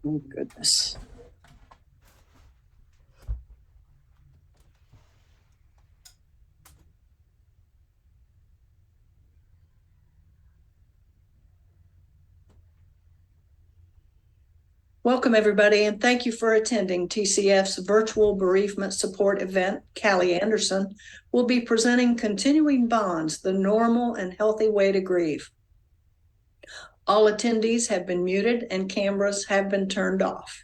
Oh, goodness. Welcome, everybody, and thank you for attending TCF's virtual bereavement support event. Callie Anderson will be presenting Continuing Bonds, the Normal and Healthy Way to Grieve. All attendees have been muted and cameras have been turned off.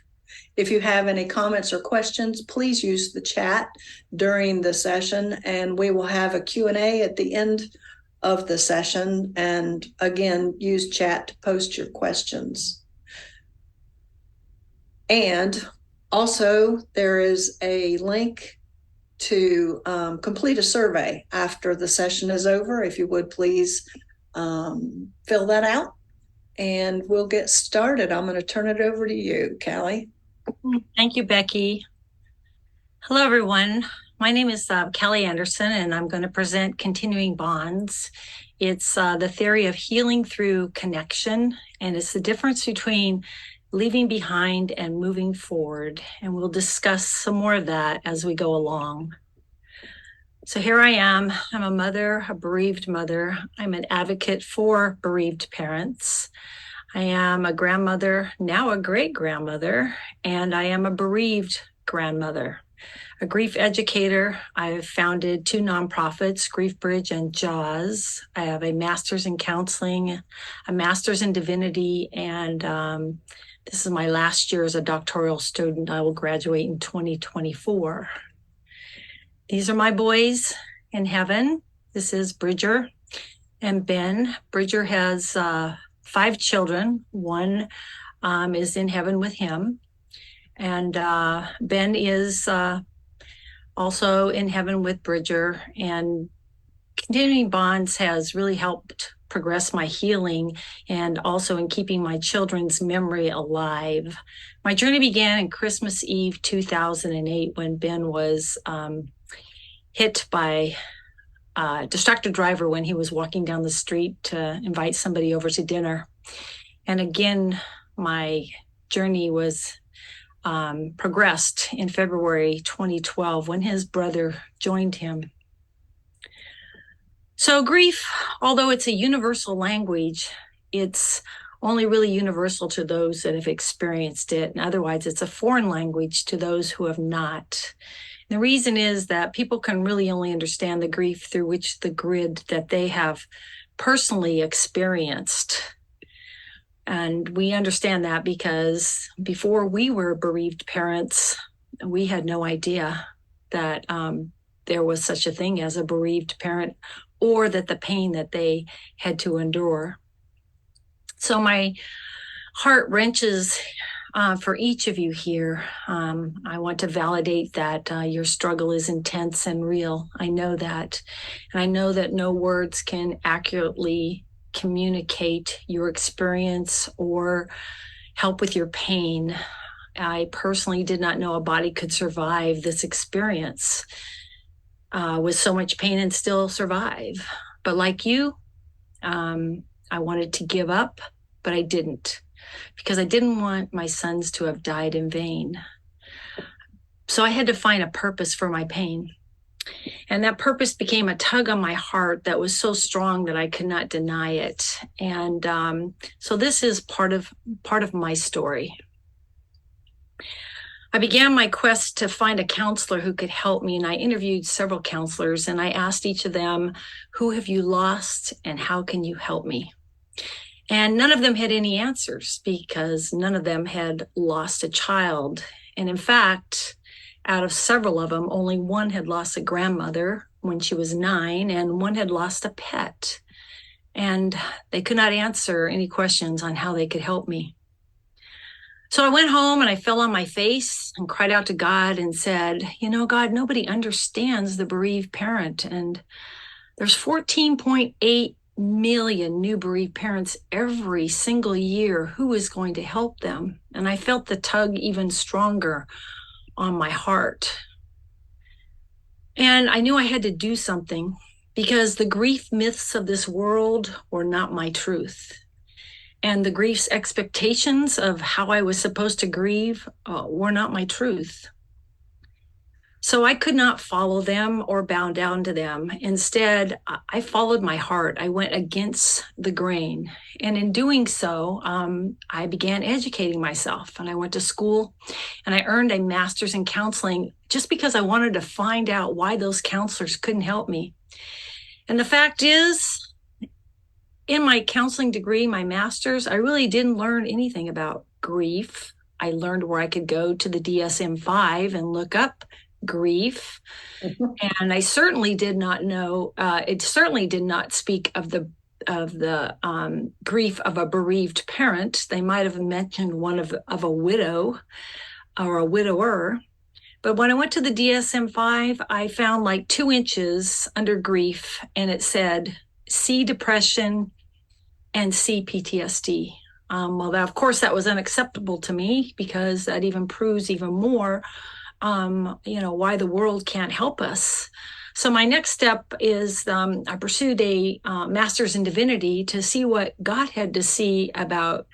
If you have any comments or questions, please use the chat during the session, and we will have a Q&A at the end of the session. And again, use chat to post your questions. And also, there is a link to complete a survey after the session is over. If you would please fill that out, and we'll get started. I'm going to turn it over to you, Callie. Thank you, Becky. Hello, everyone. My name is Callie Anderson, and I'm going to present Continuing Bonds. It's the theory of healing through connection, and it's the difference between leaving behind and moving forward. And we'll discuss some more of that as we go along. So here I am. I'm a mother, a bereaved mother. I'm an advocate for bereaved parents. I am a grandmother, now a great-grandmother, and I am a bereaved grandmother. A grief educator. I've founded 2 nonprofits, Grief Bridge and JAWS. I have a master's in counseling, a master's in divinity, and this is my last year as a doctoral student. I will graduate in 2024. These are my boys in heaven. This is Bridger and Ben. Bridger has 5 children. One is in heaven with him. And Ben is also in heaven with Bridger. And Continuing Bonds has really helped progress my healing and also in keeping my children's memory alive. My journey began in Christmas Eve 2008 when Ben was hit by a distracted driver when he was walking down the street to invite somebody over to dinner. And again, my journey was progressed in February 2012 when his brother joined him. So grief, although it's a universal language, it's only really universal to those that have experienced it. And otherwise, it's a foreign language to those who have not. The reason is that people can really only understand the grief through which the grid that they have personally experienced. And we understand that because before we were bereaved parents, we had no idea that there was such a thing as a bereaved parent or that the pain that they had to endure. So my heart wrenches for each of you here. I want to validate that your struggle is intense and real. I know that. And I know that no words can accurately communicate your experience or help with your pain. I personally did not know a body could survive this experience with so much pain and still survive. But like you, I wanted to give up, but I didn't, because I didn't want my sons to have died in vain. So I had to find a purpose for my pain. And that purpose became a tug on my heart that was so strong that I could not deny it. And so this is part of my story. I began my quest to find a counselor who could help me, and I interviewed several counselors, and I asked each of them, who have you lost and how can you help me? And none of them had any answers because none of them had lost a child. And in fact, out of several of them, only one had lost a grandmother when she was 9, and one had lost a pet. And they could not answer any questions on how they could help me. So I went home and I fell on my face and cried out to God and said, you know, God, nobody understands the bereaved parent. And there's 14.8 million new bereaved parents every single year. Who is going to help them? And I felt the tug even stronger on my heart. And I knew I had to do something because the grief myths of this world were not my truth. and the grief's expectations of how I was supposed to grieve were not my truth. So I could not follow them or bow down to them. Instead, I followed my heart. I went against the grain. And in doing so, I began educating myself, and I went to school and I earned a master's in counseling just because I wanted to find out why those counselors couldn't help me. And the fact is, in my counseling degree, my master's, I really didn't learn anything about grief. I learned where I could go to the DSM-5 and look up grief. And I certainly did not know, it certainly did not speak of the grief of a bereaved parent. They might have mentioned one of a widow or a widower. But when I went to the DSM-5, I found like 2 inches under grief, and it said C, depression, and C, PTSD. Well, of course, that was unacceptable to me, because that even proves even more why the world can't help us. So my next step is I pursued a master's in divinity to see what God had to say about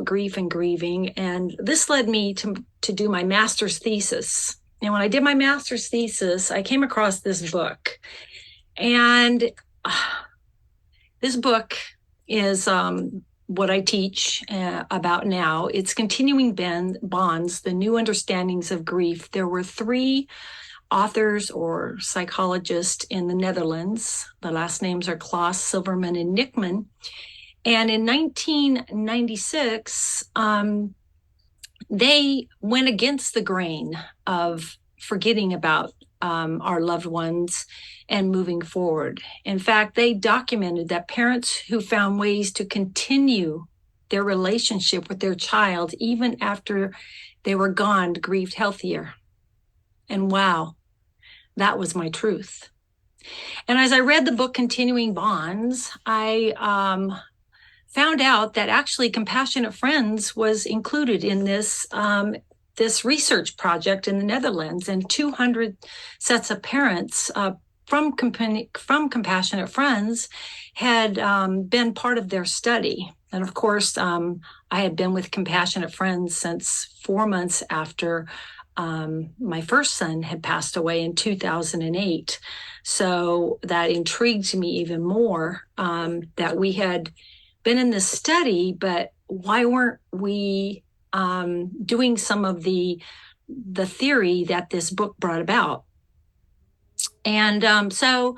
grief and grieving. And this led me to do my master's thesis. And when I did my master's thesis, I came across this book. And this book is what I teach about now. It's Continuing Bonds, The New Understandings of Grief. There were 3 authors or psychologists in the Netherlands. The last names are Klaas, Silverman, and Nickman. And in 1996, they went against the grain of forgetting about our loved ones and moving forward. In fact, they documented that parents who found ways to continue their relationship with their child even after they were gone grieved healthier. And wow, that was my truth. And as I read the book Continuing Bonds, I found out that actually Compassionate Friends was included in this research project in the Netherlands, and 200 sets of parents from Compassionate Friends had been part of their study. And of course, I had been with Compassionate Friends since 4 months after my first son had passed away in 2008. So that intrigued me even more, that we had been in this study, but why weren't we doing some of the theory that this book brought about? And so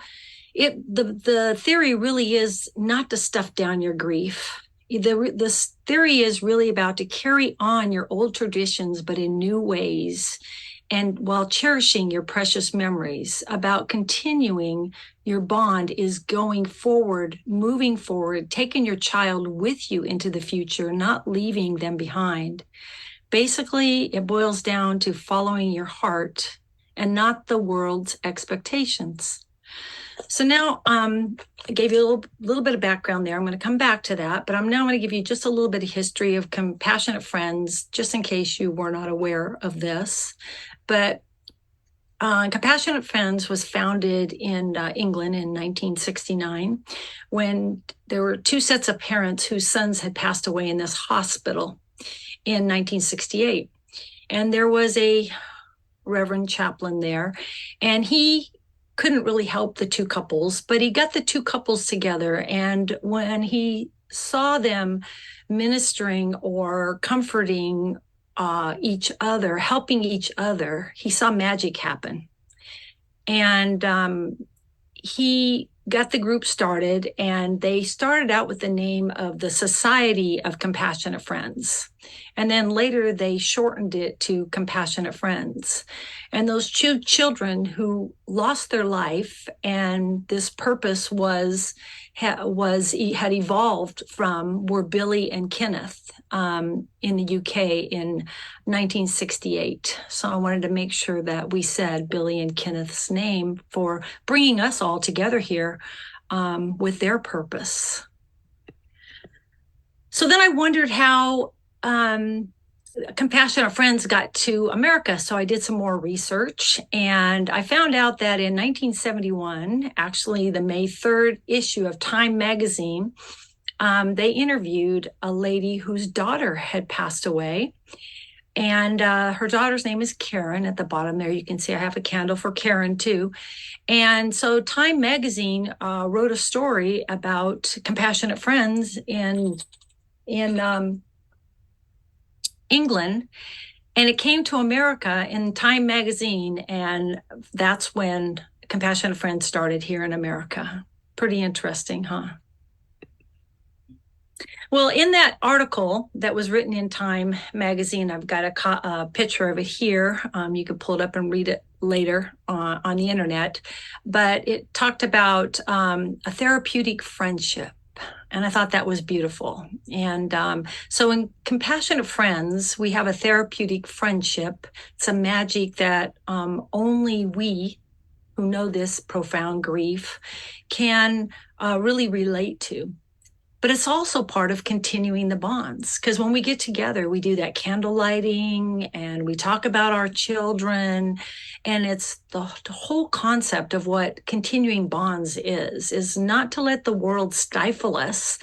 the theory really is not to stuff down your grief. This theory is really about to carry on your old traditions, but in new ways, and while cherishing your precious memories. About continuing your bond is going forward, moving forward, taking your child with you into the future, not leaving them behind. Basically, it boils down to following your heart and not the world's expectations. So now I gave you a little bit of background there. I'm going to come back to that, but I'm now going to give you just a little bit of history of Compassionate Friends, just in case you were not aware of this. But Compassionate Friends was founded in England in 1969, when there were 2 sets of parents whose sons had passed away in this hospital in 1968. And there was a Reverend chaplain there, and he couldn't really help the 2 couples, but he got the 2 couples together. And when he saw them ministering or comforting each other, helping each other, he saw magic happen. And he got the group started, and they started out with the name of the Society of Compassionate Friends. And then later they shortened it to Compassionate Friends. And those 2 children who lost their life, and this purpose had evolved from, were Billy and Kenneth in the UK in 1968. So I wanted to make sure that we said Billy and Kenneth's name for bringing us all together here with their purpose. So then I wondered how Compassionate Friends got to America. So I did some more research, and I found out that in 1971, actually the May 3rd issue of Time magazine they interviewed a lady whose daughter had passed away. And her daughter's name is Karen. At the bottom there, you can see I have a candle for Karen too. And so Time Magazine wrote a story about Compassionate Friends in England, and it came to America in Time Magazine, and that's when Compassionate Friends started here in America. Pretty interesting, huh? Well, in that article that was written in Time Magazine, I've got a picture of it here. You can pull it up and read it later on the internet. But it talked about a therapeutic friendship. And I thought that was beautiful. And so in Compassionate Friends, we have a therapeutic friendship. It's a magic that only we who know this profound grief can really relate to. But it's also part of continuing the bonds, because when we get together, we do that candle lighting and we talk about our children. And it's the whole concept of what continuing bonds is not to let the world stifle us,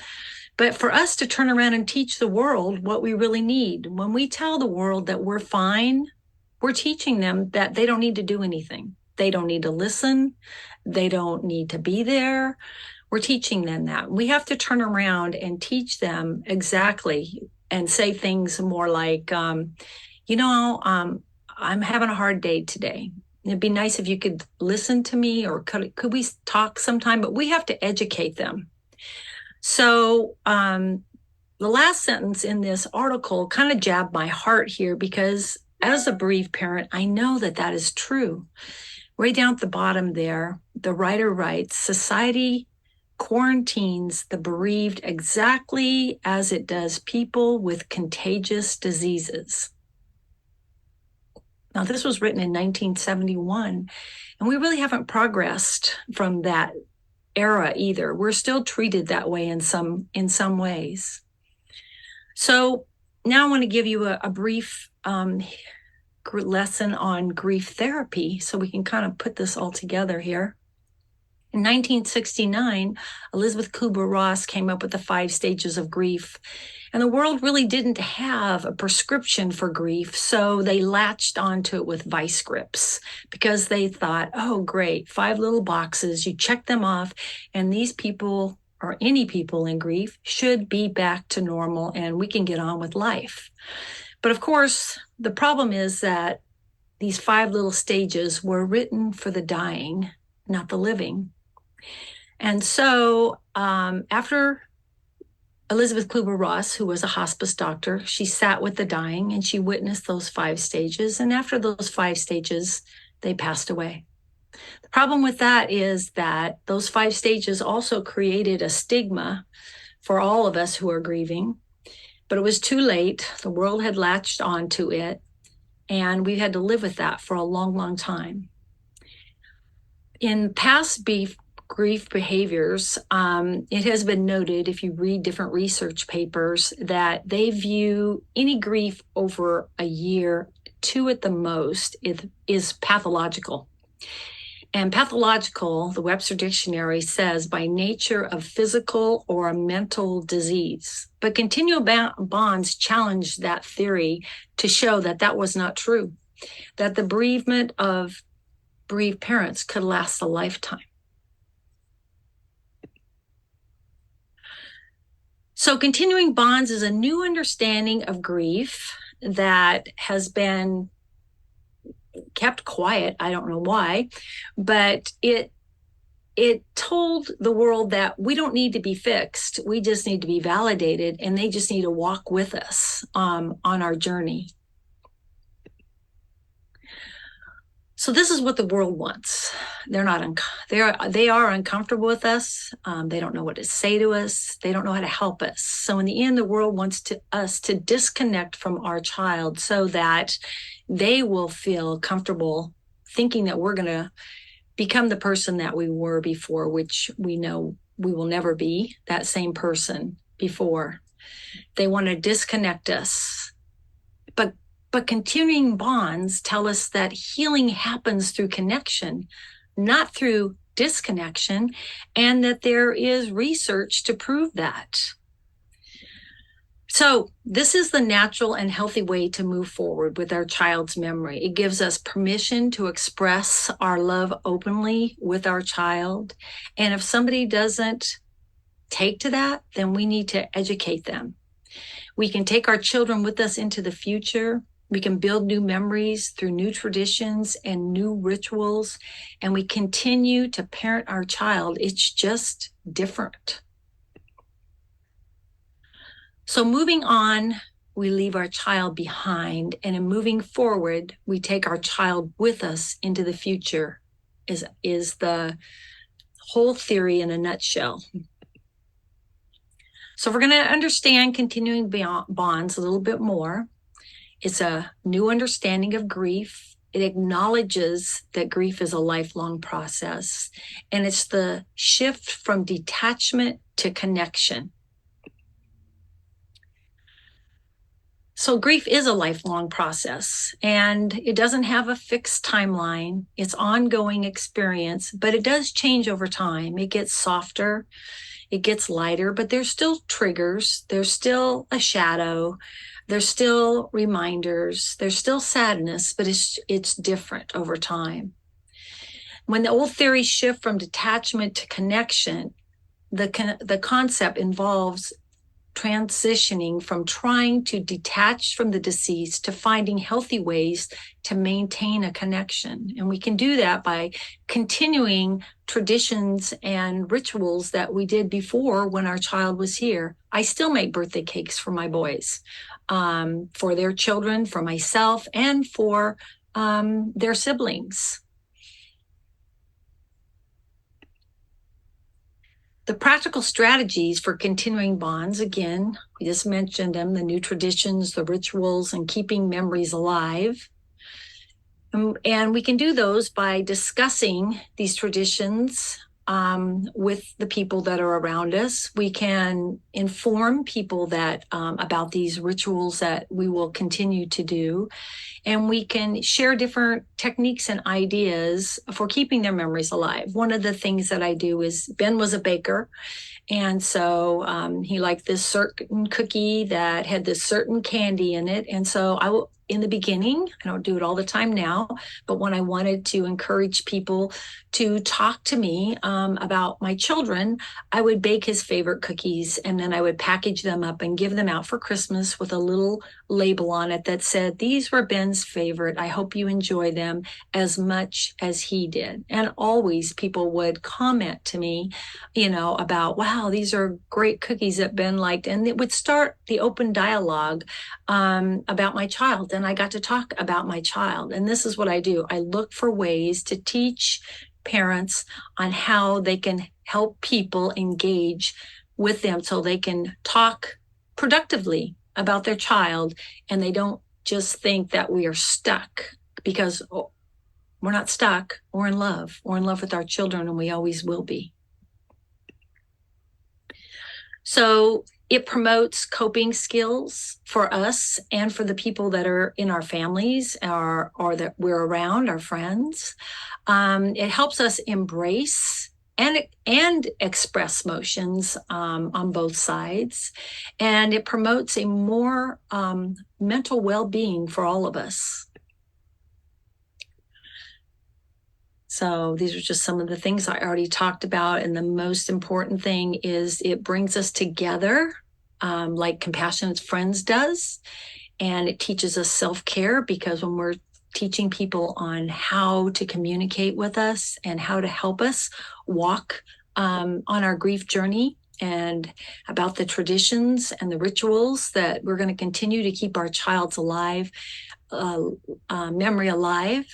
but for us to turn around and teach the world what we really need. When we tell the world that we're fine, we're teaching them that they don't need to do anything. They don't need to listen. They don't need to be there. We're teaching them that. We have to turn around and teach them exactly and say things more like, I'm having a hard day today. It'd be nice if you could listen to me, or could we talk sometime? But we have to educate them. So the last sentence in this article kind of jabbed my heart here, because as a bereaved parent, I know that that is true. Way down at the bottom there, the writer writes, society quarantines the bereaved exactly as it does people with contagious diseases. Now, this was written in 1971, and we really haven't progressed from that era either. We're still treated that way in some ways. So now I want to give you a brief lesson on grief therapy so we can kind of put this all together here. In 1969, Elisabeth Kübler-Ross came up with the 5 stages of grief. And the world really didn't have a prescription for grief, so they latched onto it with vice grips because they thought, oh, great, 5 little boxes, you check them off, and these people, or any people in grief, should be back to normal and we can get on with life. But of course, the problem is that these 5 little stages were written for the dying, not the living. And so after Elisabeth Kübler-Ross, who was a hospice doctor, she sat with the dying and she witnessed those 5 stages. And after those 5 stages, they passed away. The problem with that is that those 5 stages also created a stigma for all of us who are grieving. But it was too late. The world had latched onto it, and we had to live with that for a long, long time. In past grief behaviors, it has been noted, if you read different research papers, that they view any grief over a year, 2 at the most, is pathological. And pathological, the Webster Dictionary says, by nature of physical or a mental disease. But continual bonds challenged that theory to show that that was not true, that the bereavement of bereaved parents could last a lifetime. So continuing bonds is a new understanding of grief that has been kept quiet. I don't know why, but it told the world that we don't need to be fixed. We just need to be validated, and they just need to walk with us on our journey. So this is what the world wants. They are uncomfortable with us. They don't know what to say to us. They don't know how to help us. So in the end, the world wants us to disconnect from our child so that they will feel comfortable thinking that we're going to become the person that we were before, which we know we will never be that same person before. They want to disconnect us. But continuing bonds tell us that healing happens through connection, not through disconnection, and that there is research to prove that. So this is the natural and healthy way to move forward with our child's memory. It gives us permission to express our love openly with our child. And if somebody doesn't take to that, then we need to educate them. We can take our children with us into the future. We can build new memories through new traditions and new rituals, and we continue to parent our child. It's just different. So moving on, we leave our child behind, and in moving forward, we take our child with us into the future, is the whole theory in a nutshell. So we're going to understand continuing bonds a little bit more. It's a new understanding of grief. It acknowledges that grief is a lifelong process, and it's the shift from detachment to connection. So grief is a lifelong process, and it doesn't have a fixed timeline. It's ongoing experience, but it does change over time. It gets softer, it gets lighter, but there's still triggers. There's still a shadow. There's still reminders. There's still sadness, but it's different over time. When the old theories shift from detachment to connection, the concept involves transitioning from trying to detach from the deceased to finding healthy ways to maintain a connection. And we can do that by continuing traditions and rituals that we did before when our child was here. I still make birthday cakes for my boys, for their children, for myself, and for their siblings. The practical strategies for continuing bonds, again, we just mentioned them, the new traditions, the rituals, and keeping memories alive. And we can do those by discussing these traditions with the people that are around us. We can inform people that about these rituals that we will continue to do. And we can share different techniques and ideas for keeping their memories alive. One of the things that I do is Ben was a baker. And so he liked this certain cookie that had this certain candy in it. And so in the beginning, I don't do it all the time now, but when I wanted to encourage people to talk to me about my children, I would bake his favorite cookies, and then I would package them up and give them out for Christmas with a little label on it that said, "These were Ben's favorite. I hope you enjoy them as much as he did." And always people would comment to me, about, "Wow, these are great cookies that Ben liked." And it would start the open dialogue about my child. And I got to talk about my child. And this is what I do. I look for ways to teach parents on how they can help people engage with them so they can talk productively about their child, and they don't just think that we are stuck, because we're not stuck. We're in love. We're in love with our children, and we always will be. So it promotes coping skills for us and for the people that are in our families or that we're around, our friends. It helps us embrace and express emotions on both sides. And it promotes a more mental well-being for all of us. So these are just some of the things I already talked about. And the most important thing is it brings us together like Compassionate Friends does. And it teaches us self-care, because when we're teaching people on how to communicate with us and how to help us walk on our grief journey, and about the traditions and the rituals that we're going to continue to keep our child's memory alive.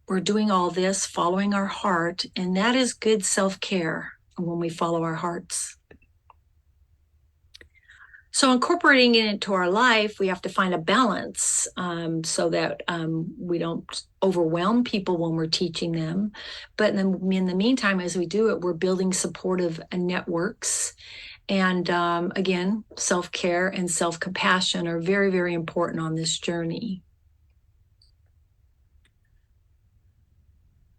We're doing all this following our heart, and that is good self-care when we follow our hearts. So incorporating it into our life, we have to find a balance so that we don't overwhelm people when we're teaching them. But in the meantime, as we do it, we're building supportive networks. And again, self-care and self-compassion are very, very important on this journey.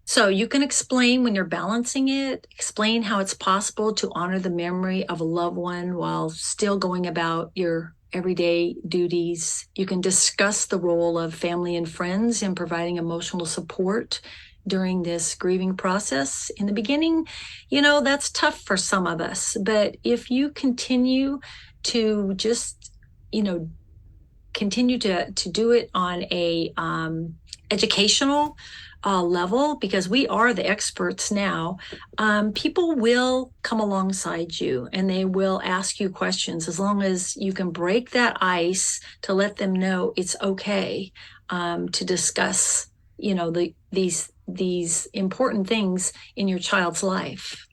So you can explain when you're balancing it, explain how it's possible to honor the memory of a loved one while still going about your everyday duties. You can discuss the role of family and friends in providing emotional support during this grieving process. In the beginning, that's tough for some of us, but if you continue to just, continue to do it on a educational level, because we are the experts now, people will come alongside you and they will ask you questions as long as you can break that ice to let them know it's okay to discuss, these important things in your child's life.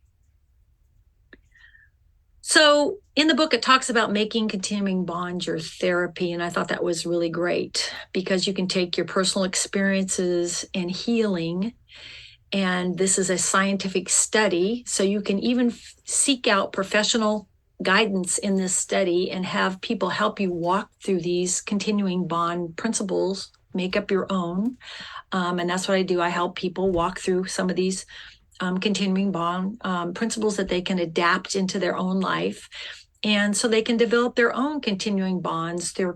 So in the book, it talks about making continuing bonds your therapy. And I thought that was really great because you can take your personal experiences and healing. And this is a scientific study. So you can even seek out professional guidance in this study and have people help you walk through these continuing bond principles, make up your own. And that's what I do. I help people walk through some of these continuing bond principles that they can adapt into their own life. And so they can develop their own continuing bonds, their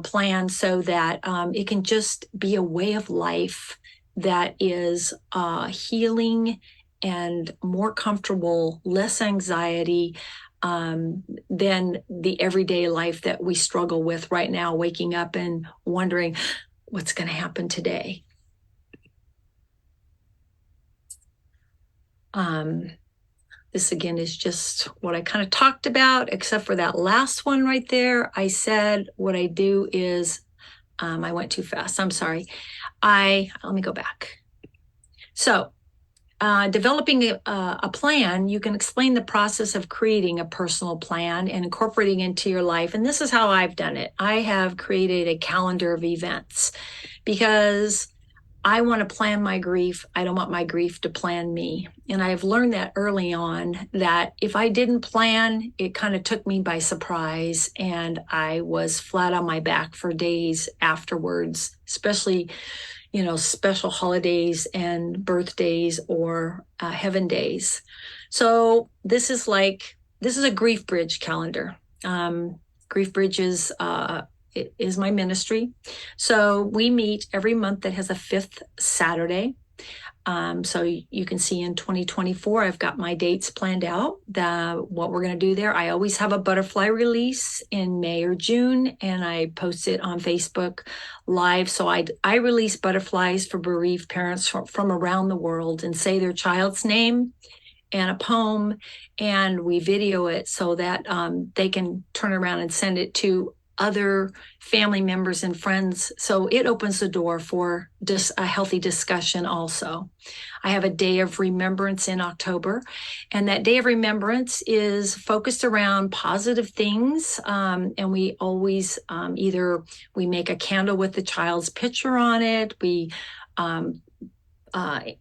plan, so that it can just be a way of life that is healing and more comfortable, less anxiety than the everyday life that we struggle with right now, waking up and wondering what's going to happen today. This again is just what I kind of talked about, except for that last one right there. I said what I do is, I went too fast. I'm sorry. Let me go back. So, developing a plan, you can explain the process of creating a personal plan and incorporating into your life. And this is how I've done it. I have created a calendar of events because I want to plan my grief. I don't want my grief to plan me. And I've learned that early on, that if I didn't plan, it kind of took me by surprise. And I was flat on my back for days afterwards, especially, special holidays and birthdays or heaven days. So this is a Grief Bridge calendar. Grief Bridge is my ministry. So we meet every month that has a fifth Saturday. So you can see in 2024, I've got my dates planned out, what we're going to do there. I always have a butterfly release in May or June, and I post it on Facebook Live. So I release butterflies for bereaved parents from around the world and say their child's name and a poem, and we video it so that they can turn around and send it to other family members and friends. So it opens the door for just a healthy discussion also. I have a day of remembrance in October, and that day of remembrance is focused around positive things. And we always either we make a candle with the child's picture on it, we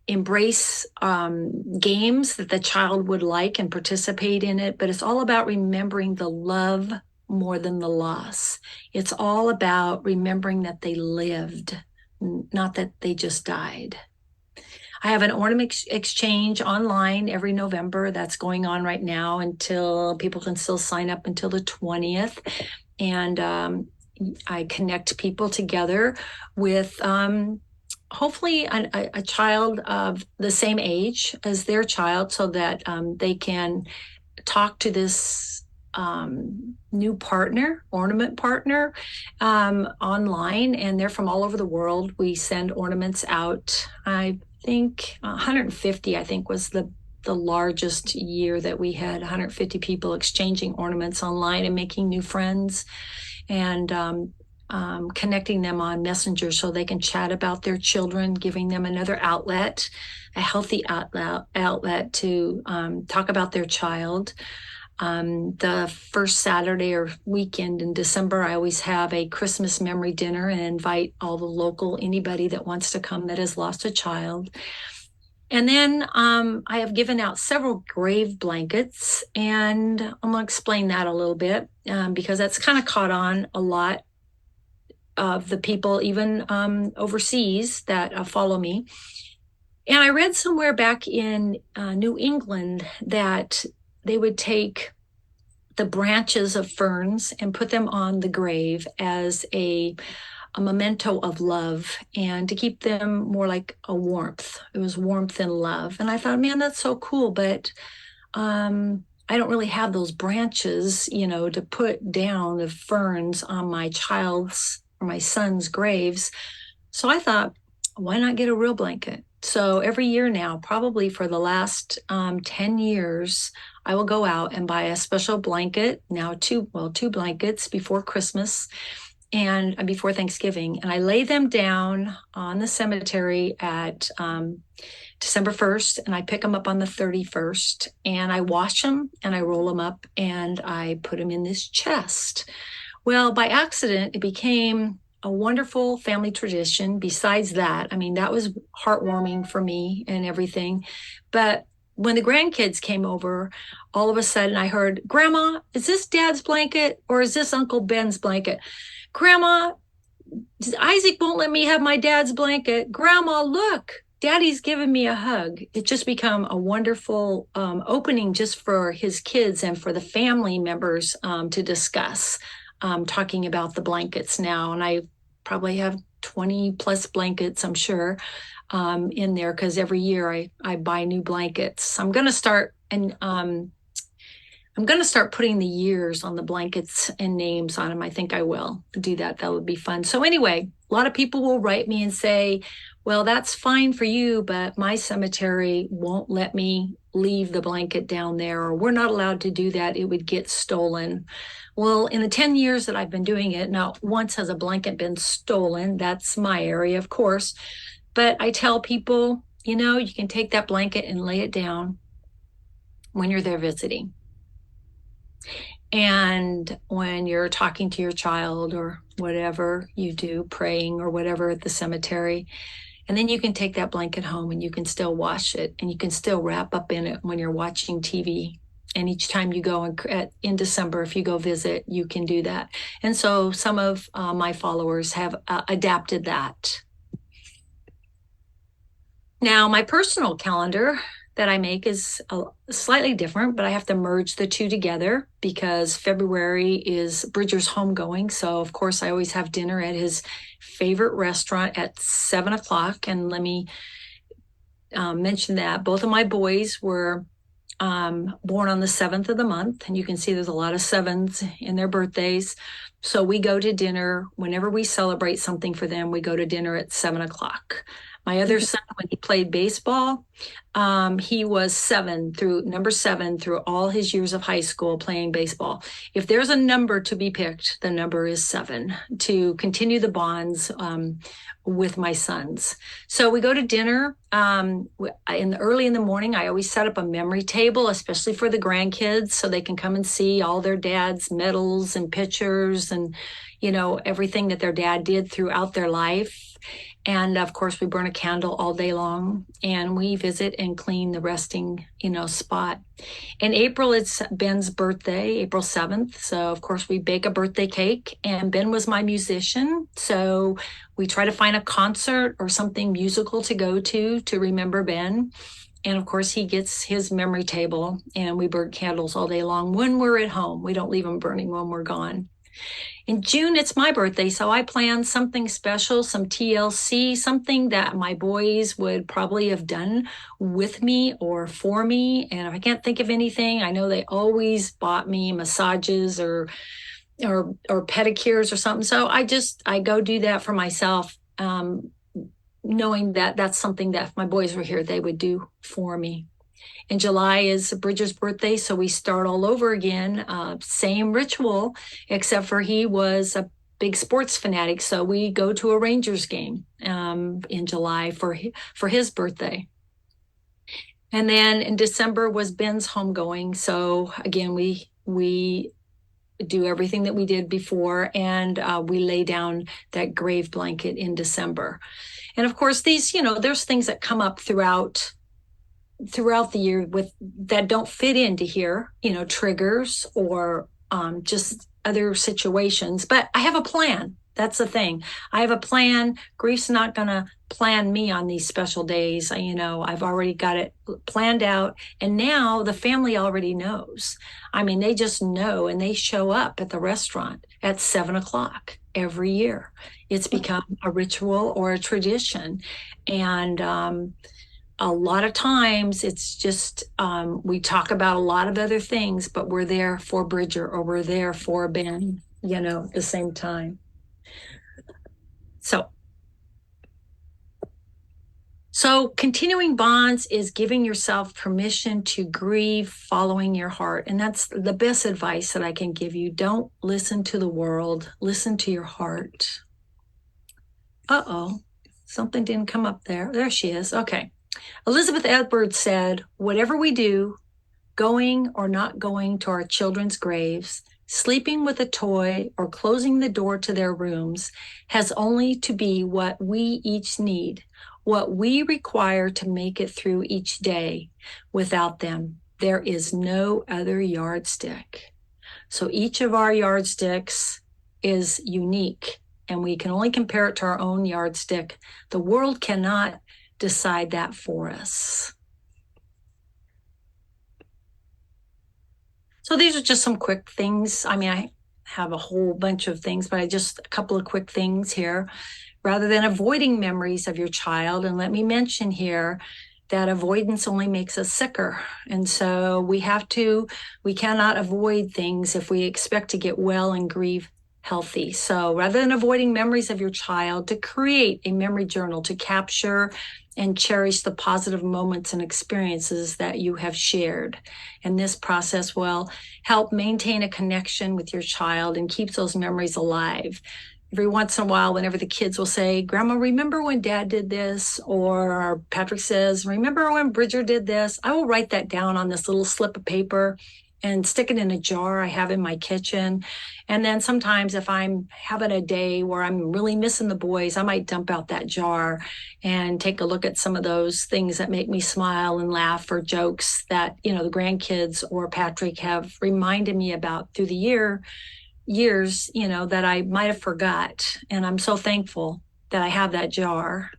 embrace games that the child would like and participate in it, but it's all about remembering the love more than the loss. It's all about remembering that they lived, not that they just died. I have an ornament exchange online every November. That's going on right now until people can still sign up until the 20th. And I connect people together with hopefully a child of the same age as their child, so that they can talk to this new ornament partner online, and they're from all over the world. We send ornaments out. I think 150, I think, was the largest year that we had 150 people exchanging ornaments online and making new friends, and connecting them on Messenger so they can chat about their children, giving them another outlet, a healthy outlet to talk about their child. The first Saturday or weekend in December, I always have a Christmas memory dinner and invite anybody that wants to come that has lost a child. And then I have given out several grave blankets, and I'm going to explain that a little bit because that's kind of caught on a lot of the people, even overseas, that follow me. And I read somewhere back in New England that they would take the branches of ferns and put them on the grave as a memento of love and to keep them more like a warmth. It was warmth and love. And I thought, man, that's so cool. But I don't really have those branches, to put down of ferns on my child's or my son's graves. So I thought, why not get a real blanket? So every year now, probably for the last 10 years, I will go out and buy a special blanket, now two blankets before Christmas and before Thanksgiving. And I lay them down on the cemetery at December 1st, and I pick them up on the 31st, and I wash them and I roll them up and I put them in this chest. Well, by accident, it became a wonderful family tradition. Besides that, I mean, that was heartwarming for me and everything. But when the grandkids came over, all of a sudden I heard, Grandma, is this Dad's blanket or is this Uncle Ben's blanket? Grandma, Isaac won't let me have my dad's blanket. Grandma, look, Daddy's giving me a hug. It just become a wonderful opening just for his kids and for the family members to discuss, talking about the blankets now. And I probably have 20 plus blankets, I'm sure, in there because every year I buy new blankets. I'm going to start putting the years on the blankets and names on them. I think I will do that. That would be fun. So anyway, a lot of people will write me and say, well, that's fine for you, but my cemetery won't let me leave the blanket down there, or we're not allowed to do that. It would get stolen. Well, in the 10 years that I've been doing it, not once has a blanket been stolen. That's my area, of course. But I tell people, you can take that blanket and lay it down when you're there visiting. And when you're talking to your child or whatever you do, praying or whatever at the cemetery, and then you can take that blanket home and you can still wash it and you can still wrap up in it when you're watching TV. And each time you go in December, if you go visit, you can do that. And so some of my followers have adapted that. Now, my personal calendar that I make is slightly different, but I have to merge the two together because February is Bridger's homegoing. So, of course, I always have dinner at his favorite restaurant at 7:00. And let me mention that both of my boys were born on the 7th of the month. And you can see there's a lot of sevens in their birthdays. So we go to dinner whenever we celebrate something for them. We go to dinner at 7:00. My other son, when he played baseball, he was number seven through all his years of high school playing baseball. If there's a number to be picked, the number is 7 to continue the bonds with my sons. So we go to dinner early in the morning. I always set up a memory table, especially for the grandkids, so they can come and see all their dad's medals and pictures and, everything that their dad did throughout their life. And of course, we burn a candle all day long and we visit and clean the resting, spot. In April, it's Ben's birthday, April 7th. So of course, we bake a birthday cake and Ben was my musician. So we try to find a concert or something musical to go to remember Ben. And of course, he gets his memory table and we burn candles all day long when we're at home. We don't leave them burning when we're gone. In June, it's my birthday, so I plan something special, some TLC, something that my boys would probably have done with me or for me. And if I can't think of anything, I know they always bought me massages or pedicures or something. So I go do that for myself, knowing that that's something that if my boys were here, they would do for me. In July is Bridger's birthday, so we start all over again. Same ritual, except for he was a big sports fanatic, so we go to a Rangers game in July for his birthday. And then in December was Ben's homegoing, so again we do everything that we did before, and we lay down that grave blanket in December. And of course, these there's things that come up throughout the year that don't fit into here, triggers or just other situations. But I have a plan. That's the thing. I have a plan. Grief's not going to plan me on these special days. I've already got it planned out. And now the family already knows. I mean, they just know, and they show up at the restaurant at 7 o'clock every year. It's become a ritual or a tradition. And a lot of times it's just, we talk about a lot of other things, but we're there for Bridger or we're there for Ben, at the same time. So continuing bonds is giving yourself permission to grieve following your heart. And that's the best advice that I can give you. Don't listen to the world, listen to your heart. Uh-oh, something didn't come up there. There she is. Okay. Elizabeth Edwards said, whatever we do, going or not going to our children's graves, sleeping with a toy or closing the door to their rooms, has only to be what we each need, what we require to make it through each day. Without them, there is no other yardstick. So each of our yardsticks is unique, and we can only compare it to our own yardstick. The world cannot decide that for us. So these are just some quick things. I mean, I have a whole bunch of things, but just a couple of quick things here. Rather than avoiding memories of your child, and let me mention here that avoidance only makes us sicker. And so we cannot avoid things if we expect to get well and grieve healthy. So rather than avoiding memories of your child, to create a memory journal to capture and cherish the positive moments and experiences that you have shared. And this process will help maintain a connection with your child and keeps those memories alive. Every once in a while, whenever the kids will say, Grandma, remember when Dad did this? Or Patrick says, remember when Bridger did this? I will write that down on this little slip of paper and stick it in a jar I have in my kitchen. And then sometimes if I'm having a day where I'm really missing the boys, I might dump out that jar and take a look at some of those things that make me smile and laugh, or jokes that, the grandkids or Patrick have reminded me about through the years, that I might have forgot. And I'm so thankful that I have that jar.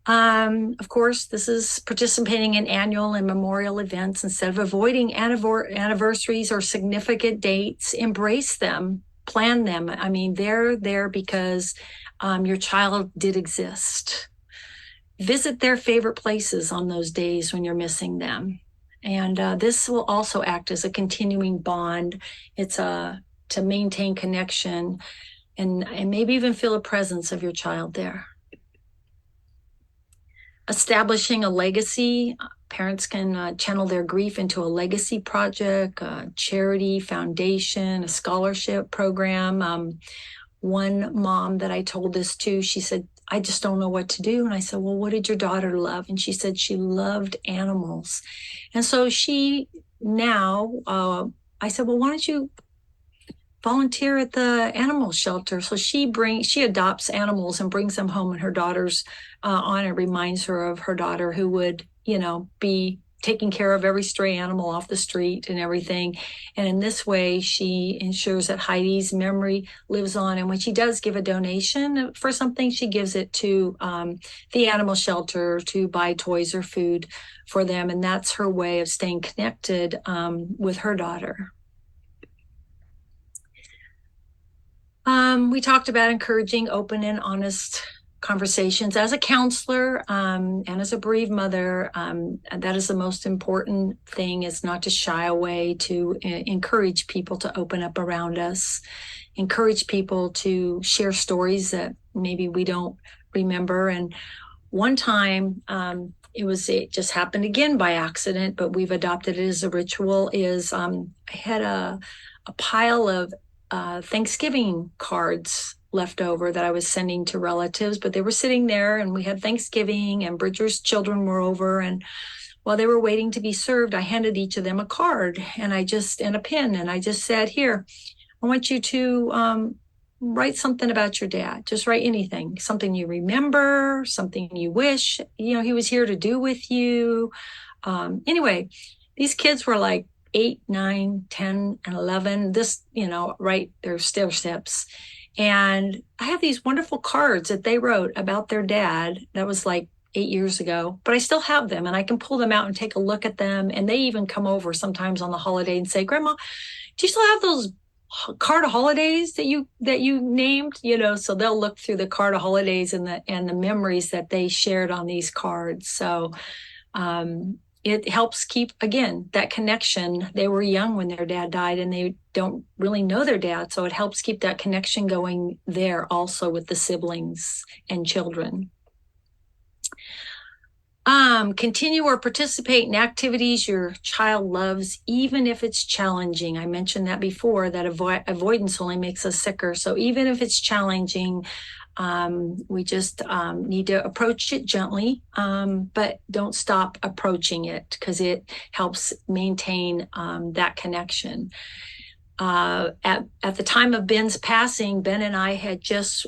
Of course, this is participating in annual and memorial events. Instead of avoiding anniversaries or significant dates, embrace them, plan them. I mean, they're there because your child did exist. Visit their favorite places on those days when you're missing them. And this will also act as a continuing bond. It's to maintain connection and maybe even feel a presence of your child there. Establishing a legacy. Parents can channel their grief into a legacy project, a charity, foundation, a scholarship program. One mom that I told this to, she said, I just don't know what to do. And I said, well, what did your daughter love? And she said she loved animals. And so she now, I said, well, why don't you volunteer at the animal shelter? So she adopts animals and brings them home, and her daughter's on it reminds her of her daughter, who would, be taking care of every stray animal off the street and everything. And in this way, she ensures that Heidi's memory lives on. And when she does give a donation for something, she gives it to the animal shelter to buy toys or food for them. And that's her way of staying connected with her daughter. We talked about encouraging open and honest conversations. As a counselor and as a bereaved mother, that is the most important thing, is not to shy away, to encourage people to open up around us, encourage people to share stories that maybe we don't remember. And one time, it just happened again by accident, but we've adopted it as a ritual, is I had a pile of Thanksgiving cards left over that I was sending to relatives, but they were sitting there, and we had Thanksgiving, and Bridger's children were over, and while they were waiting to be served, I handed each of them a card and a pen, and I just said, here, I want you to write something about your dad. Just write anything, something you remember, something you wish he was here to do with you. Anyway, these kids were like 8, 9, 10, and 11. This, right, they're stair steps. And I have these wonderful cards that they wrote about their dad. That was like 8 years ago, but I still have them and I can pull them out and take a look at them. And they even come over sometimes on the holiday and say, Grandma, do you still have those card of holidays that you named? So they'll look through the card of holidays and the memories that they shared on these cards. So it helps keep, again, that connection. They were young when their dad died and they don't really know their dad. So it helps keep that connection going there also with the siblings and children. Continue or participate in activities your child loves, even if it's challenging. I mentioned that before, that avoidance only makes us sicker. So even if it's challenging, we just need to approach it gently, but don't stop approaching it because it helps maintain that connection. At the time of Ben's passing, Ben and I had just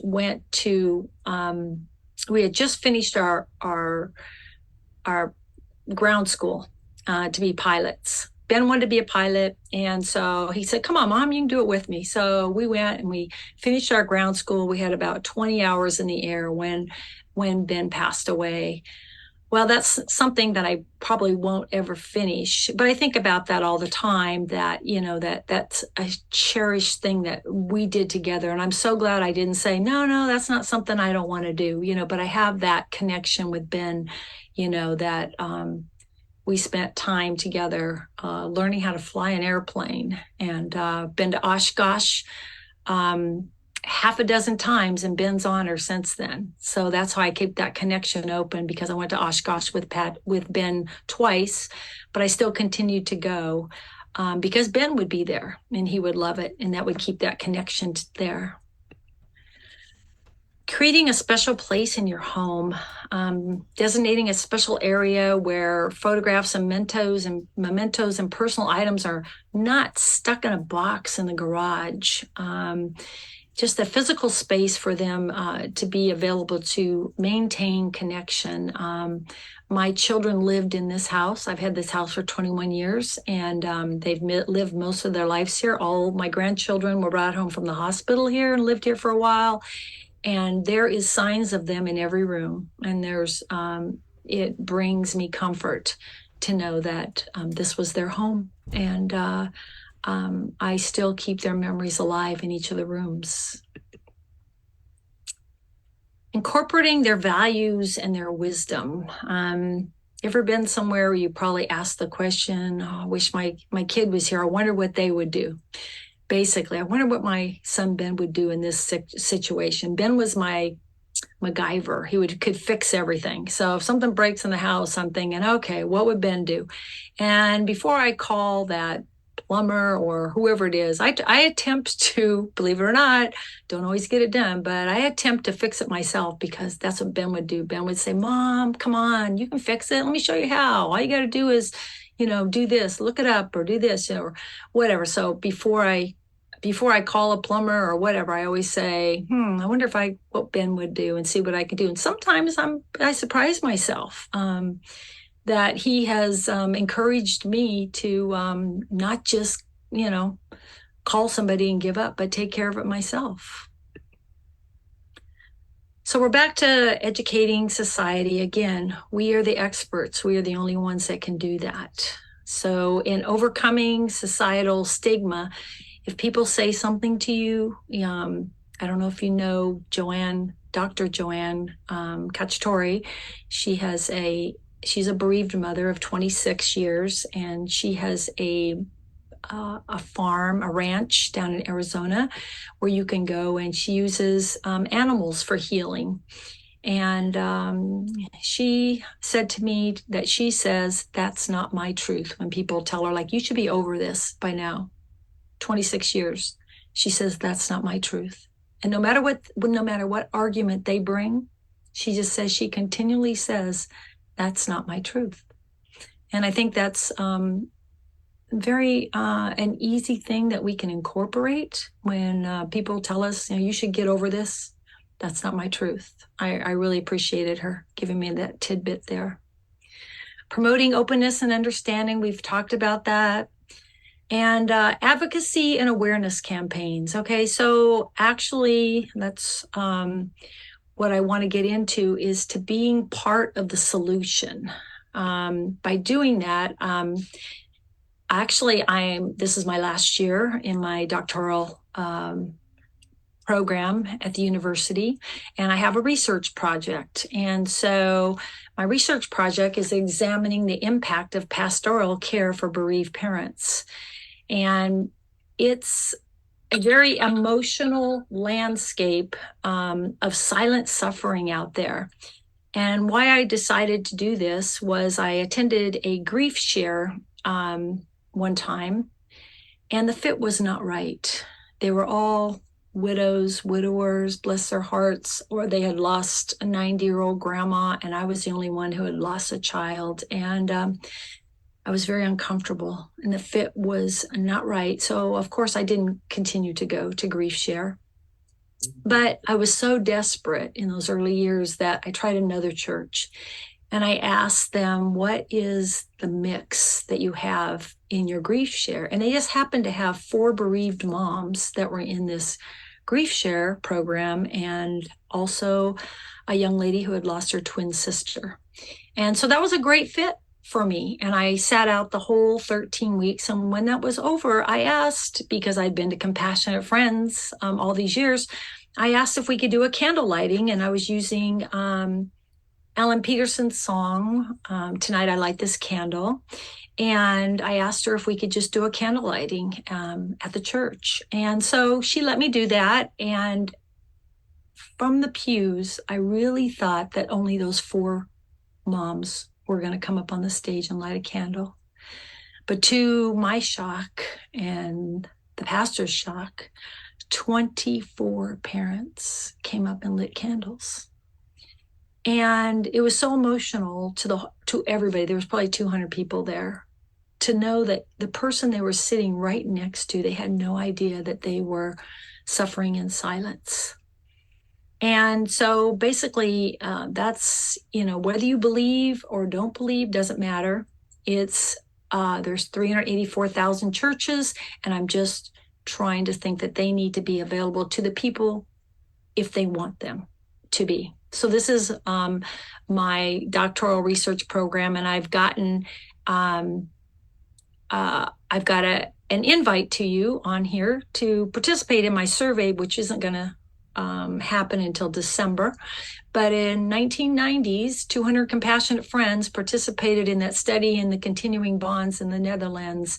we had just finished our ground school to be pilots. Ben wanted to be a pilot, and so he said, come on, Mom, you can do it with me. So we went and we finished our ground school. We had about 20 hours in the air when Ben passed away. Well, that's something that I probably won't ever finish, but I think about that all the time, that, that's a cherished thing that we did together. And I'm so glad I didn't say, no, that's not something I don't want to do, but I have that connection with Ben, that we spent time together learning how to fly an airplane, and been to Oshkosh half a dozen times in Ben's honor since then. So that's how I keep that connection open, because I went to Oshkosh with Ben twice, but I still continued to go because Ben would be there and he would love it, and that would keep that connection there. Creating a special place in your home, designating a special area where photographs and mementos and personal items are not stuck in a box in the garage. Just a physical space for them to be available to maintain connection. My children lived in this house. I've had this house for 21 years, and they've lived most of their lives here. All my grandchildren were brought home from the hospital here and lived here for a while. And there is signs of them in every room. And it brings me comfort to know that this was their home. And I still keep their memories alive in each of the rooms. Incorporating their values and their wisdom. Ever been somewhere where you probably asked the question, oh, I wish my kid was here. I wonder what they would do. Basically, I wonder what my son Ben would do in this situation. Ben was my MacGyver. He could fix everything. So if something breaks in the house, I'm thinking, okay, what would Ben do? And before I call that plumber or whoever it is, I attempt to, believe it or not, don't always get it done, but I attempt to fix it myself, because that's what Ben would do. Ben would say, Mom, come on, you can fix it. Let me show you how. All you got to do is, do this, look it up, or do this, or whatever. So before I call a plumber or whatever, I always say, I wonder what Ben would do, and see what I could do. And sometimes I surprise myself that he has encouraged me to not just, call somebody and give up, but take care of it myself. So we're back to educating society. Again, we are the experts. We are the only ones that can do that. So in overcoming societal stigma, if people say something to you, I don't know if you know Dr. Joanne Cacciatore. She's a bereaved mother of 26 years, and she has a farm, a ranch down in Arizona, where you can go, and she uses animals for healing. And she said to me that she says, that's not my truth. When people tell her, like, you should be over this by now, 26 years, she says, that's not my truth. And no matter what argument they bring, she just says, she continually says, that's not my truth. And I think that's very an easy thing that we can incorporate when people tell us, you should get over this. That's not my truth. I really appreciated her giving me that tidbit there. Promoting openness and understanding. We've talked about that. and advocacy and awareness campaigns. Okay, so actually, that's what I want to get into is to being part of the solution. By doing that, actually, this is my last year in my doctoral program at the university, and I have a research project. And so my research project is examining the impact of pastoral care for bereaved parents. And it's a very emotional landscape of silent suffering out there. And why I decided to do this was I attended a grief share one time, and the fit was not right. They were all widows, widowers, bless their hearts, or they had lost a 90-year-old grandma, and I was the only one who had lost a child. And I was very uncomfortable, and the fit was not right. So, of course, I didn't continue to go to grief share. But I was so desperate in those early years that I tried another church. And I asked them, what is the mix that you have in your grief share? And they just happened to have 4 bereaved moms that were in this grief share program, and also a young lady who had lost her twin sister. And so that was a great fit for me. And I sat out the whole 13 weeks. And when that was over, I asked, because I'd been to Compassionate Friends all these years, I asked if we could do a candle lighting. And I was using Alan Peterson's song, Tonight I Light This Candle. And I asked her if we could just do a candle lighting at the church. And so she let me do that. And from the pews, I really thought that only those 4 moms were going to come up on the stage and light a candle. But to my shock and the pastor's shock, 24 parents came up and lit candles. And it was so emotional to everybody. There was probably 200 people there, to know that the person they were sitting right next to, they had no idea that they were suffering in silence. And so basically, that's, whether you believe or don't believe doesn't matter. It's there's 384,000 churches, and I'm just trying to think that they need to be available to the people if they want them to be. So this is my doctoral research program, and I've gotten I've got an invite to you on here to participate in my survey, which isn't going to happen until December. But in 1990s, 200 Compassionate Friends participated in that study in the continuing bonds in the Netherlands.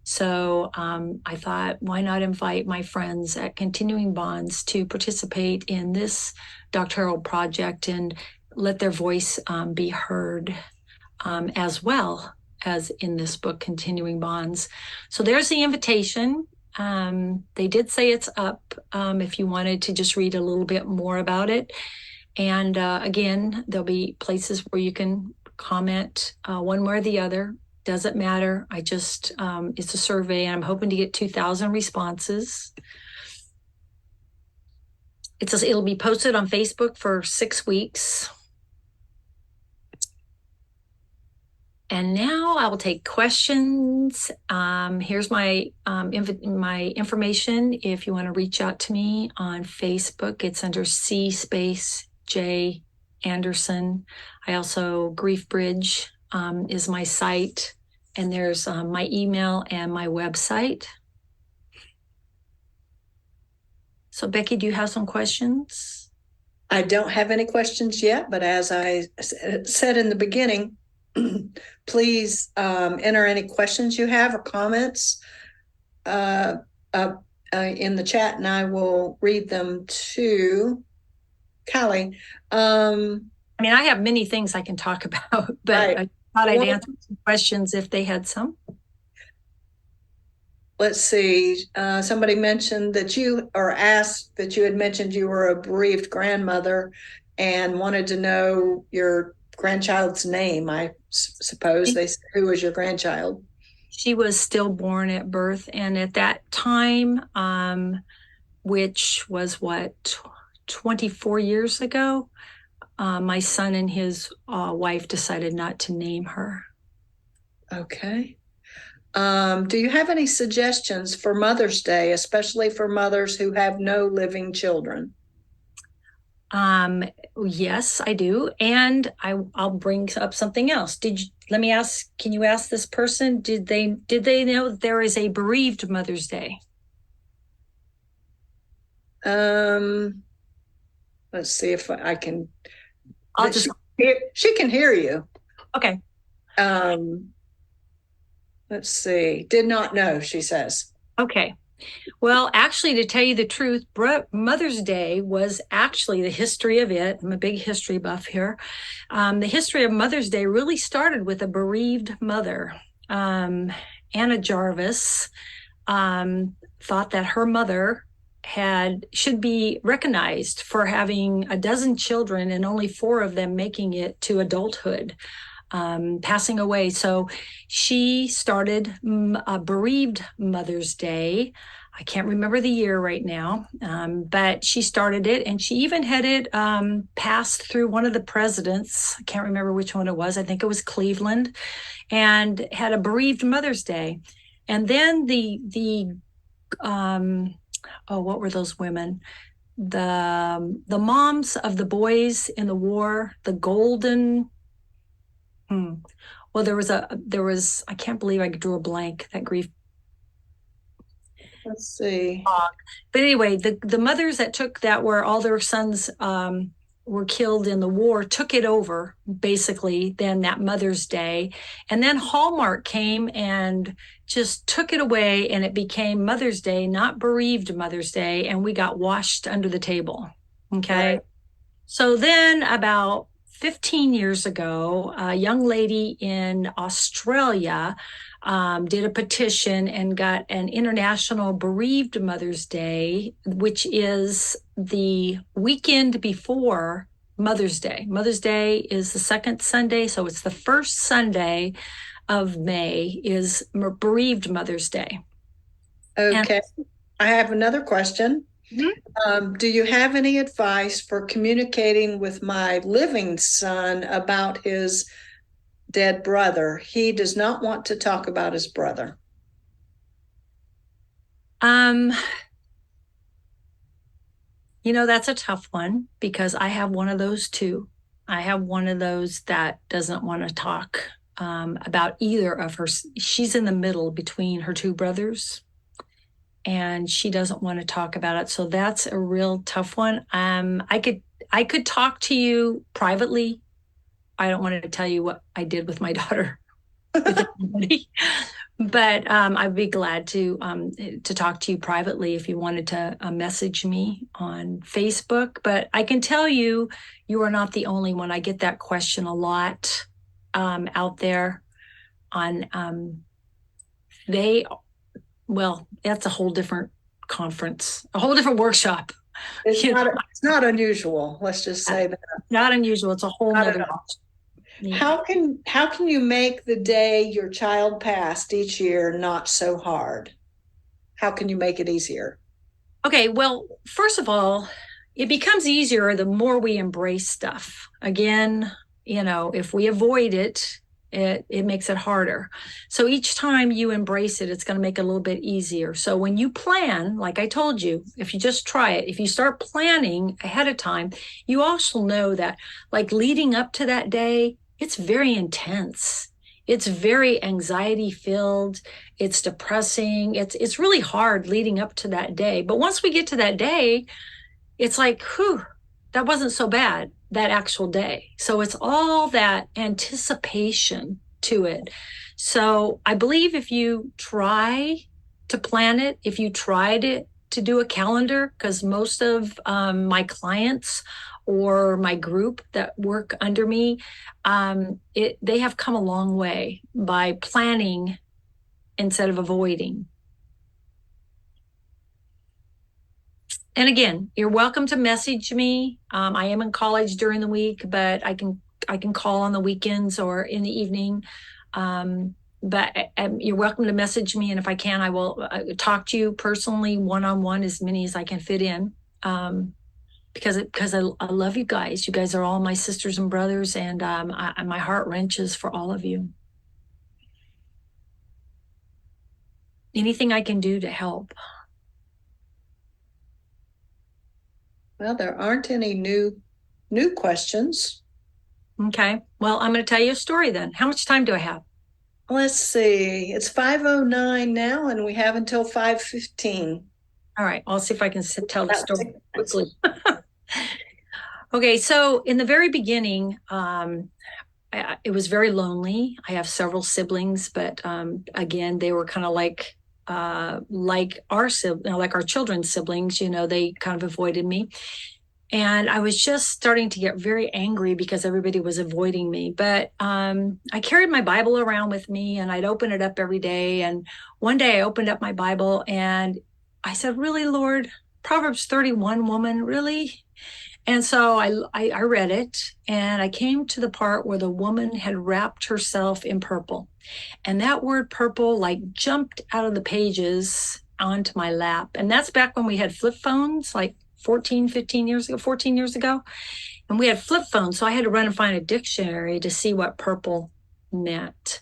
So I thought, why not invite my friends at Continuing Bonds to participate in this doctoral project and let their voice be heard as well as in this book, Continuing Bonds. So there's the invitation. They did say it's up if you wanted to just read a little bit more about it. And again, there'll be places where you can comment one way or the other. Doesn't matter. It's a survey, and I'm hoping to get 2,000 responses. It'll be posted on Facebook for 6 weeks. And now I will take questions. Here's my information. If you want to reach out to me on Facebook, it's under C_J Anderson. I also, Grief Bridge is my site, and there's my email and my website. So Becky, do you have some questions? I don't have any questions yet, but as I said in the beginning, please enter any questions you have or comments in the chat, and I will read them to Callie. I have many things I can talk about, but right. I thought I'd answer some questions if they had some. Let's see. Somebody mentioned that asked that you had mentioned you were a bereaved grandmother and wanted to know your grandchild's name. I suppose who was your grandchild? She was stillborn at birth, and at that time, which was 24 years ago, my son and his wife decided not to name her. Okay. Do you have any suggestions for Mother's Day, especially for mothers who have no living children? Um, yes, I do. And I'll bring up something else. Let me ask, can you ask this person, did they know that there is a bereaved Mother's Day? Um, let's see if I can. I'll just, She can hear you. okay. Um, let's see. Did not know, she says. Okay. Well, actually, to tell you the truth, Mother's Day was actually the history of it. I'm a big history buff here. The history of Mother's Day really started with a bereaved mother. Anna Jarvis thought that her mother should be recognized for having a dozen children and only 4 of them making it to adulthood, passing away. So she started a bereaved Mother's Day. I can't remember the year right now, but she started it, and she even had it passed through one of the presidents. I can't remember which one it was. I think it was Cleveland, and had a bereaved Mother's Day. And then what were those women? The moms of the boys in the war, the golden. Well, there was, I can't believe I drew a blank, that grief. Let's see. But anyway, the mothers that were all their sons were killed in the war took it over, basically, then that Mother's Day. And then Hallmark came and just took it away, and it became Mother's Day, not bereaved Mother's Day, and we got washed under the table. Okay. Right. So then about 15 years ago, a young lady in Australia did a petition and got an International Bereaved Mother's Day, which is the weekend before Mother's Day. Mother's Day is the second Sunday, so it's the first Sunday of May is Bereaved Mother's Day. Okay. I have another question. Do you have any advice for communicating with my living son about his dead brother? He does not want to talk about his brother. That's a tough one because I have one of those too. I have one of those that doesn't want to talk about either of her. She's in the middle between her 2 brothers, and she doesn't want to talk about it. So that's a real tough one. I could talk to you privately. I don't want to tell you what I did with my daughter with anybody. But I'd be glad to talk to you privately if you wanted to message me on Facebook. But I can tell you, you are not the only one. I get that question a lot out there. That's a whole different conference, a whole different workshop. It's not unusual. Let's just say that. Not unusual. It's a whole nother. Yeah. How can you make the day your child passed each year not so hard? How can you make it easier? Okay, well, first of all, it becomes easier the more we embrace stuff. Again, if we avoid it, it makes it harder. So each time you embrace it, it's going to make it a little bit easier. So when you plan, like I told you, if you just try it, if you start planning ahead of time, you also know that, like, leading up to that day, it's very intense. It's very anxiety filled. It's depressing. It's really hard leading up to that day. But once we get to that day, it's like, whew, that wasn't so bad, that actual day. So it's all that anticipation to it. So I believe if you try to plan it, if you tried it to do a calendar, because most of my clients or my group that work under me, they have come a long way by planning instead of avoiding. And again, you're welcome to message me. I am in college during the week, but I can call on the weekends or in the evening. But you're welcome to message me, and if I can, I will talk to you personally, one-on-one, as many as I can fit in. Because I love you guys. You guys are all my sisters and brothers, and my heart wrenches for all of you. anything I can do to help. Well, there aren't any new questions. Okay. Well, I'm going to tell you a story then. How much time do I have? Let's see. It's 5:09 now, and we have until 5:15. All right. I'll see if I can tell the story quickly. Okay. So in the very beginning, it was very lonely. I have several siblings, but again, they were kind of like our children's siblings. They kind of avoided me. And I was just starting to get very angry because everybody was avoiding me. But I carried my Bible around with me, and I'd open it up every day. And one day I opened up my Bible and I said, "Really, Lord? Proverbs 31, woman, really?" And so I read it, and I came to the part where the woman had wrapped herself in purple. And that word purple like jumped out of the pages onto my lap. And that's back when we had flip phones, like 14 years ago. And we had flip phones. So I had to run and find a dictionary to see what purple meant.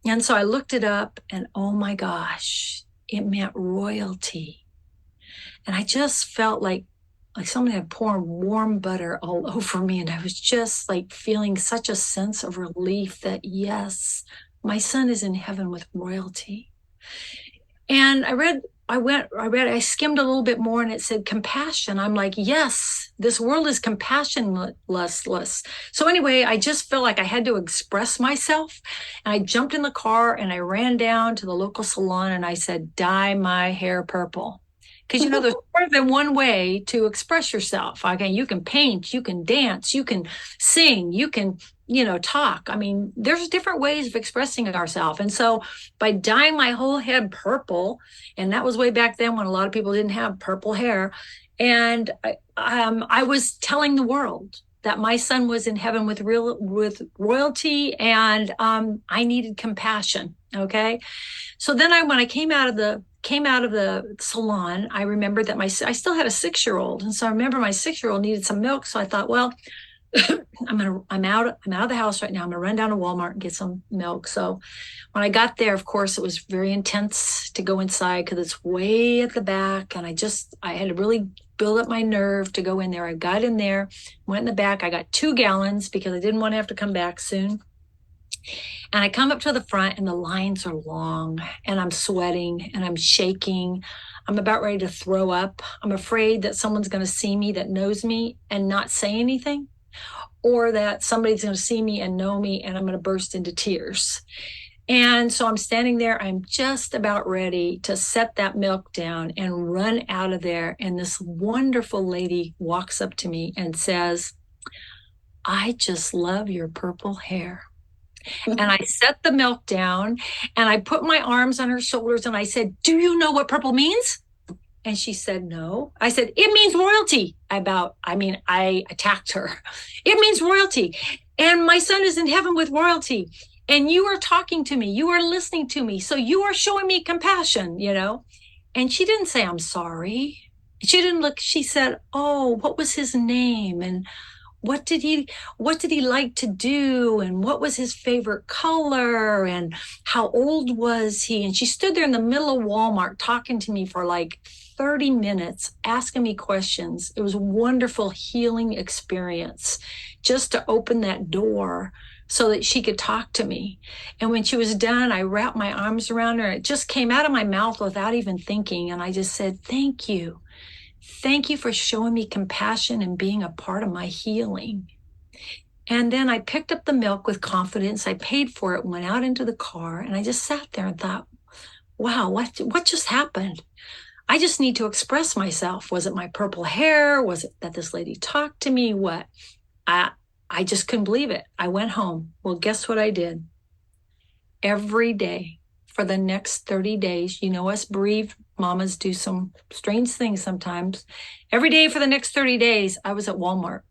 And so I looked it up, and oh my gosh, it meant royalty. And I just felt like someone had poured warm butter all over me. And I was just like feeling such a sense of relief that, yes, my son is in heaven with royalty. And I skimmed a little bit more, and it said compassion. I'm like, yes, this world is compassionless. So anyway, I just felt like I had to express myself. And I jumped in the car and I ran down to the local salon and I said, dye my hair purple. Because, there's more than one way to express yourself. Okay, you can paint, you can dance, you can sing, you can, talk. I mean, there's different ways of expressing ourselves. And so by dyeing my whole head purple, and that was way back then when a lot of people didn't have purple hair, and I was telling the world that my son was in heaven with royalty, and I needed compassion. Okay, so then when I came out of the salon, I remembered that I still had a 6-year-old, and so I remember my 6-year-old needed some milk. So I thought, well, I'm out of the house right now. I'm gonna run down to Walmart and get some milk. So when I got there, of course, it was very intense to go inside because it's way at the back, and I had to really build up my nerve to go in there. I got in there, went in the back. I got 2 gallons because I didn't want to have to come back soon. And I come up to the front, and the lines are long, and I'm sweating and I'm shaking. I'm about ready to throw up. I'm afraid that someone's going to see me that knows me and not say anything, or that somebody's going to see me and know me and I'm going to burst into tears. And so I'm standing there. I'm just about ready to set that milk down and run out of there. And this wonderful lady walks up to me and says, "I just love your purple hair." And I set the milk down and I put my arms on her shoulders and I said, "Do you know what purple means?" And she said, "No." I said, "It means royalty." I attacked her. "It means royalty. And my son is in heaven with royalty. And you are talking to me. You are listening to me. So you are showing me compassion, And she didn't say, "I'm sorry." She didn't look. She said, "Oh, what was his name? And what did he like to do, and what was his favorite color, and how old was he?" And she stood there in the middle of Walmart talking to me for like 30 minutes, asking me questions. It was a wonderful healing experience just to open that door so that she could talk to me. And when she was done, I wrapped my arms around her. It just came out of my mouth without even thinking. And I just said, "Thank you. Thank you for showing me compassion and being a part of my healing." And then I picked up the milk with confidence. I paid for it, went out into the car, and I just sat there and thought, wow, what just happened? I just need to express myself. Was it my purple hair? Was it that this lady talked to me? What? I just couldn't believe it. I went home. Well, guess what I did? Every day for the next 30 days, us bereaved mamas do some strange things sometimes. Every day for the next 30 days, I was at Walmart.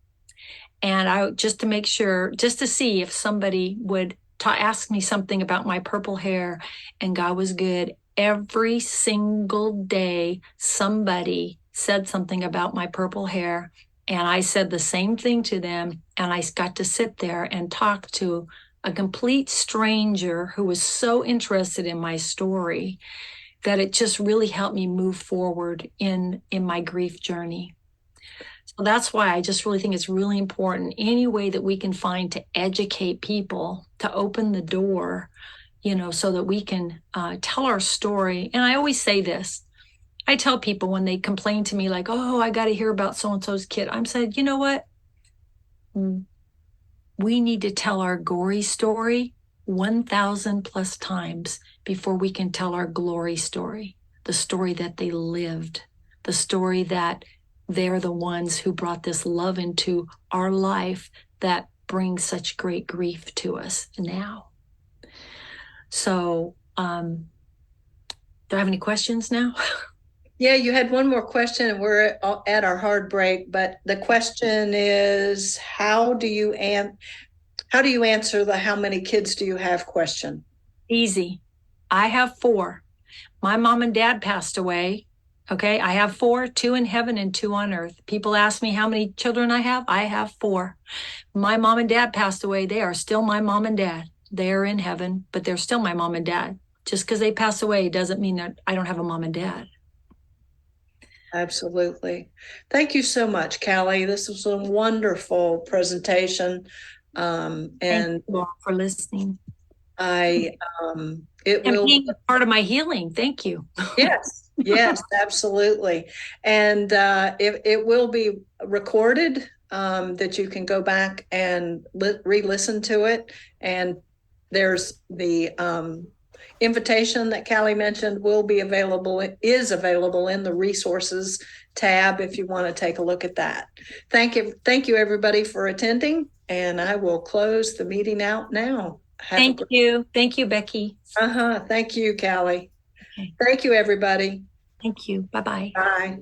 And just to make sure, just to see if somebody would ask me something about my purple hair, and God was good. Every single day, somebody said something about my purple hair, and I said the same thing to them. And I got to sit there and talk to a complete stranger who was so interested in my story that it just really helped me move forward in my grief journey. So that's why I just really think it's really important, any way that we can find to educate people, to open the door, so that we can tell our story. And I always say this. I tell people when they complain to me like, oh, I got to hear about so-and-so's kid. I'm saying, you know what? We need to tell our gory story 1,000 plus times before we can tell our glory story, the story that they lived, the story that they're the ones who brought this love into our life that brings such great grief to us now. So, do I have any questions now? Yeah, you had one more question, and we're at our hard break. But the question is, how do you answer the "how many kids do you have" question? Easy. I have 4. My mom and dad passed away. Okay, I have 4, 2 in heaven and 2 on earth. People ask me how many children I have. I have 4. My mom and dad passed away. They are still my mom and dad. They are in heaven, but they're still my mom and dad. Just because they pass away doesn't mean that I don't have a mom and dad. Absolutely. Thank you so much, Callie. This was a wonderful presentation. Thank And you all for listening. it And will being part of my healing. Thank you. Yes, absolutely. And it will be recorded, that you can go back and re-listen to it. And there's the invitation that Callie mentioned is available in the resources tab if you want to take a look at that. Thank you everybody for attending, and I will close the meeting out now. Thank you, Becky. Thank you, Callie. Okay. Thank you, everybody. Thank you. Bye-bye. Bye.